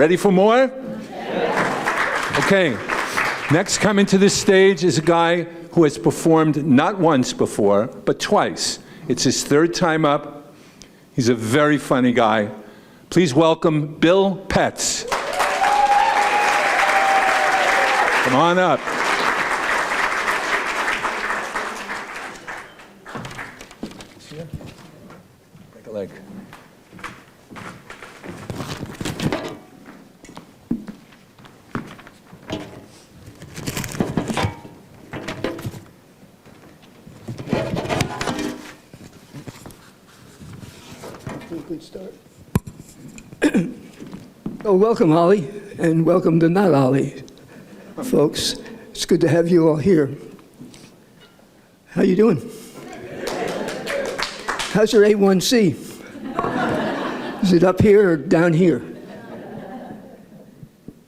Ready for more? Okay. Next coming to this stage is a guy who has performed not once before, but twice. It's his third time up. He's a very funny guy. Please welcome Bill Petz. Come on up. Break a leg. Good start. Oh, welcome, OLLI, and welcome to not OLLI, folks. It's good to have you all here. How you doing? How's your A1C? Is it up here or down here?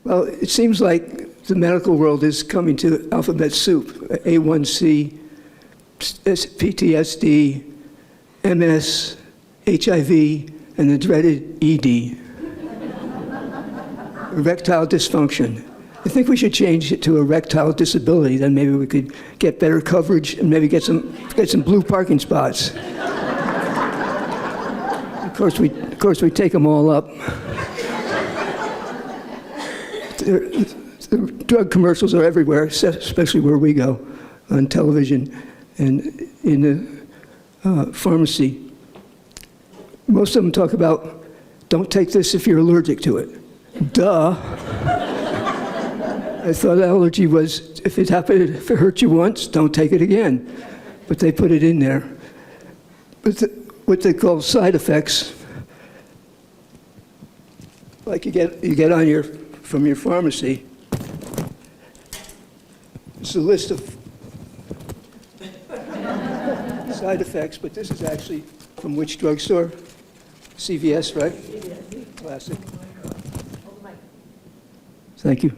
Well, it seems like the medical world is coming to alphabet soup. A1C, PTSD, MS, HIV, and the dreaded ED, erectile dysfunction. I think we should change it to erectile disability, then maybe we could get better coverage and maybe get some blue parking spots. Of course we take them all up. The drug commercials are everywhere, especially where we go, on television and in the pharmacy. Most of them talk about, don't take this if you're allergic to it. Duh. I thought allergy was, if it hurt you once, don't take it again. But they put it in there. But what they call side effects, like you get on from your pharmacy, it's a list of side effects, but this is actually from which drugstore? CVS, right? CVS. Classic. Thank you.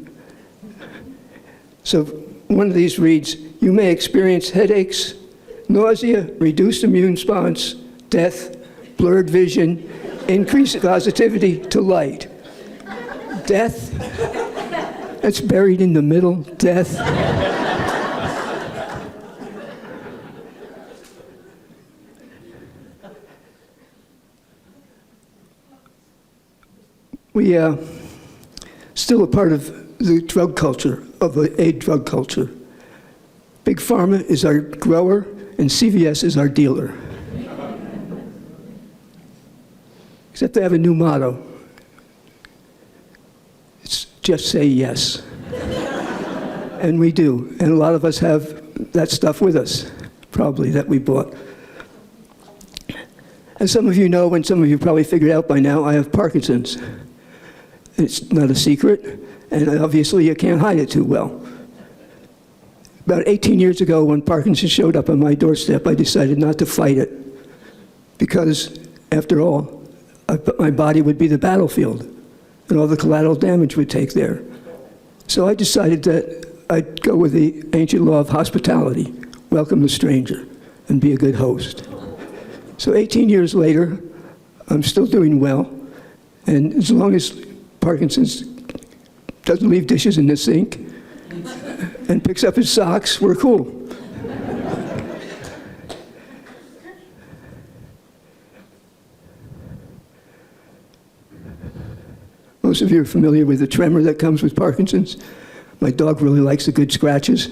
So one of these reads, you may experience headaches, nausea, reduced immune response, death, blurred vision, increased sensitivity to light. Death? That's buried in the middle, death. We still a part of the drug culture, of a drug culture. Big Pharma is our grower, and CVS is our dealer. Except they have a new motto. It's just say yes. And we do, and a lot of us have that stuff with us, probably, that we bought. As some of you know, and some of you probably figured out by now, I have Parkinson's. It's not a secret, and obviously you can't hide it too well. About 18 years ago, when Parkinson's showed up on my doorstep, I decided not to fight it, because, after all, my body would be the battlefield, and all the collateral damage would take there. So I decided that I'd go with the ancient law of hospitality, welcome the stranger, and be a good host. So 18 years later, I'm still doing well, and as long as Parkinson's doesn't leave dishes in the sink and picks up his socks, we're cool. Most of you are familiar with the tremor that comes with Parkinson's. My dog really likes the good scratches.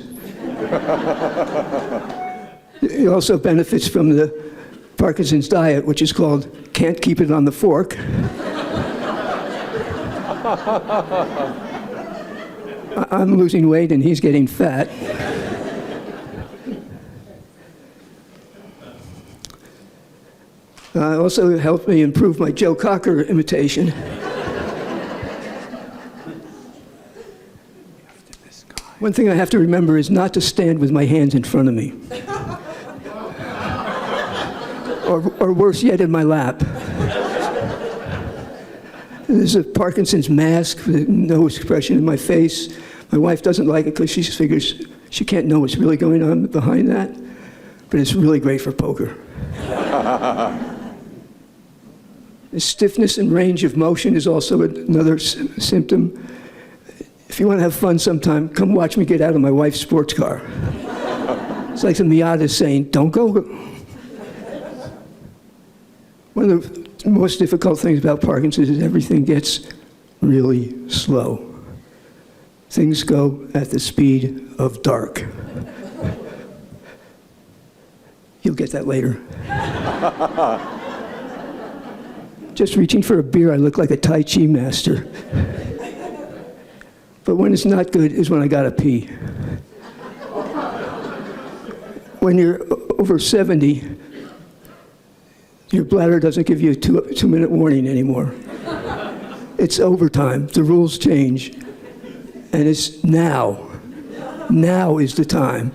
He also benefits from the Parkinson's diet, which is called can't keep it on the fork. I'm losing weight and he's getting fat. Also helped me improve my Joe Cocker imitation. One thing I have to remember is not to stand with my hands in front of me. Or worse yet, in my lap. There's a Parkinson's mask with no expression in my face. My wife doesn't like it because she figures she can't know what's really going on behind that. But it's really great for poker. Stiffness and range of motion is also another symptom. If you want to have fun sometime, come watch me get out of my wife's sports car. It's like the Miata saying, don't go. One of the most difficult things about Parkinson's is everything gets really slow. Things go at the speed of dark. You'll get that later. Just reaching for a beer, I look like a Tai Chi master. But when it's not good is when I gotta pee. When you're over 70, your bladder doesn't give you a two-minute warning anymore. It's overtime. The rules change. And it's now. Now is the time.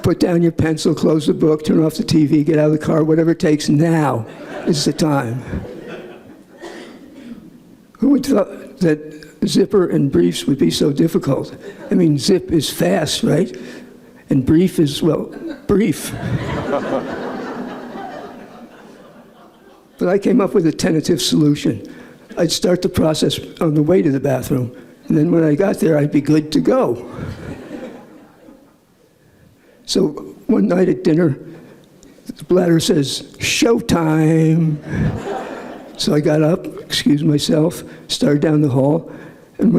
Put down your pencil, close the book, turn off the TV, get out of the car, whatever it takes. Now is the time. Who would thought that zipper and briefs would be so difficult? I mean, zip is fast, right? And brief is, well, brief. But I came up with a tentative solution. I'd start the process on the way to the bathroom, and then when I got there, I'd be good to go. So one night at dinner, the bladder says, showtime. So I got up, excused myself, started down the hall, and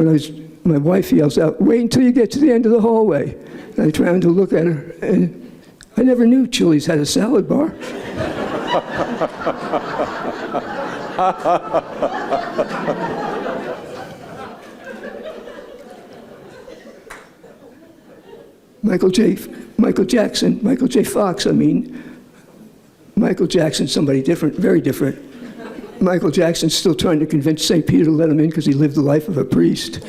my wife yells out, wait until you get to the end of the hallway. And I turned to look at her, and I never knew Chili's had a salad bar. Michael J. Fox, I mean. Michael Jackson, somebody different, very different. Michael Jackson's still trying to convince St. Peter to let him in because he lived the life of a priest.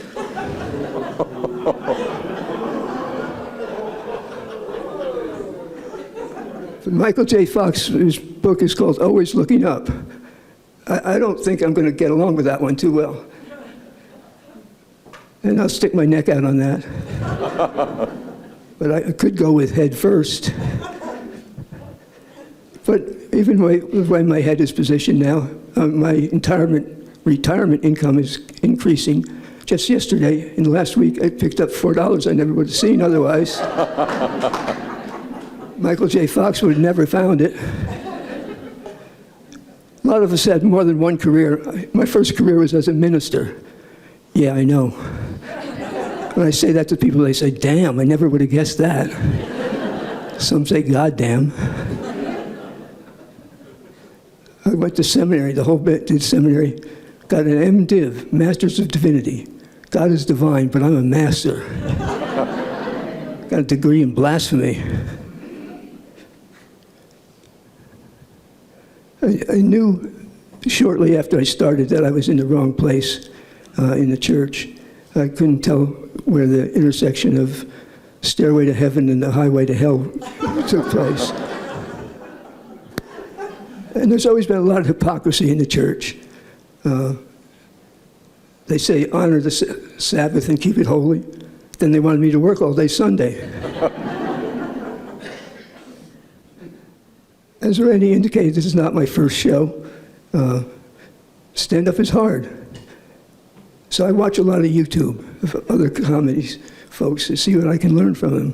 But Michael J. Fox's book is called Always Looking Up. I don't think I'm going to get along with that one too well. And I'll stick my neck out on that. But I could go with head first. But even the way my head is positioned now, my retirement income is increasing. Just yesterday, in the last week, I picked up $4 I never would have seen otherwise. Michael J. Fox would have never found it. A lot of us had more than one career. My first career was as a minister. Yeah, I know. When I say that to people, they say, damn, I never would have guessed that. Some say, God damn. I went to seminary, the whole bit did seminary. Got an MDiv, Masters of Divinity. God is divine, but I'm a master. Got a degree in blasphemy. I knew shortly after I started that I was in the wrong place in the church. I couldn't tell where the intersection of Stairway to Heaven and the Highway to Hell took place. And there's always been a lot of hypocrisy in the church. They say, honor the Sabbath and keep it holy. Then they wanted me to work all day Sunday. As Randy indicated, this is not my first show. Stand-up is hard. So I watch a lot of YouTube of other comedies, folks, to see what I can learn from them.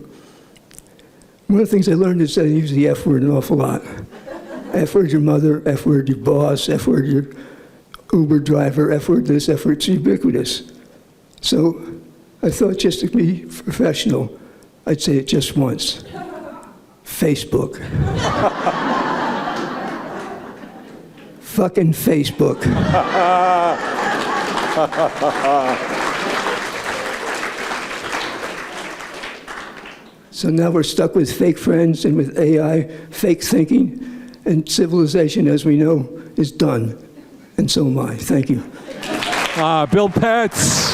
One of the things I learned is that I use the F word an awful lot. F word your mother, F word your boss, F word your Uber driver, F word this, F word, it's ubiquitous. So I thought just to be professional, I'd say it just once. Facebook. Fucking Facebook. So now we're stuck with fake friends and with AI, fake thinking, and civilization, as we know, is done. And so am I. Thank you. Bill Petz.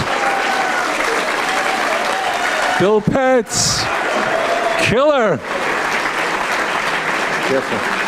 Bill Petz. Killer. Careful.